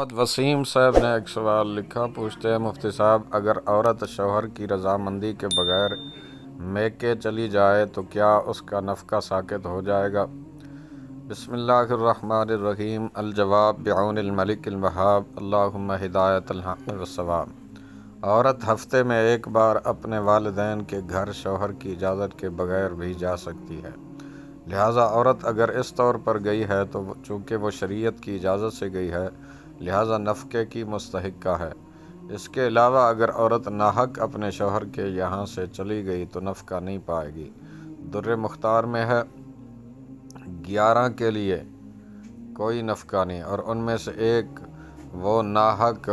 محمد وسیم صاحب نے ایک سوال لکھا، پوچھتے ہیں مفتی صاحب، اگر عورت شوہر کی رضامندی کے بغیر میکے چلی جائے تو کیا اس کا نفقہ ساقط ہو جائے گا؟ بسم اللہ الرحمن الرحیم۔ الجواب بعون الملک الوہاب، اللہم ہدایت الحق والصواب۔ عورت ہفتے میں ایک بار اپنے والدین کے گھر شوہر کی اجازت کے بغیر بھی جا سکتی ہے، لہٰذا عورت اگر اس طور پر گئی ہے تو چونکہ وہ شریعت کی اجازت سے گئی ہے لہٰذا نفقے کی مستحقہ ہے۔ اس کے علاوہ اگر عورت ناحق اپنے شوہر کے یہاں سے چلی گئی تو نفقہ نہیں پائے گی۔ در مختار میں ہے 11 کے لیے کوئی نفقہ نہیں، اور ان میں سے ایک وہ ناحق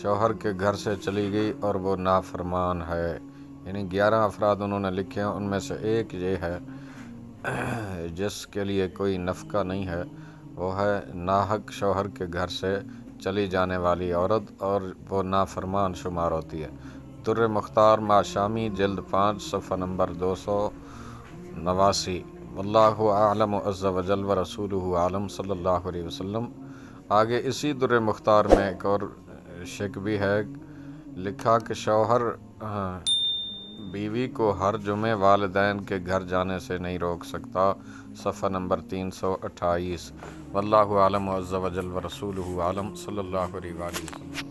شوہر کے گھر سے چلی گئی اور وہ نافرمان ہے، یعنی 11 افراد انہوں نے لکھے ہیں، ان میں سے ایک یہ ہے جس کے لیے کوئی نفقہ نہیں ہے، وہ ہے ناحق شوہر کے گھر سے چلی جانے والی عورت، اور وہ نافرمان شمار ہوتی ہے۔ در مختار ماشامی جلد 5 صفحہ نمبر 289۔ واللہ اعلم عز وجل ورسولہ عالم صلی اللہ علیہ وسلم۔ آگے اسی در مختار میں ایک اور شک بھی ہے، لکھا کہ شوہر بیوی کو ہر جمعے والدین کے گھر جانے سے نہیں روک سکتا، صفحہ نمبر 328۔ واللہ اعلم عز وجل ورسولہ عالم صلی اللہ علیہ وسلم۔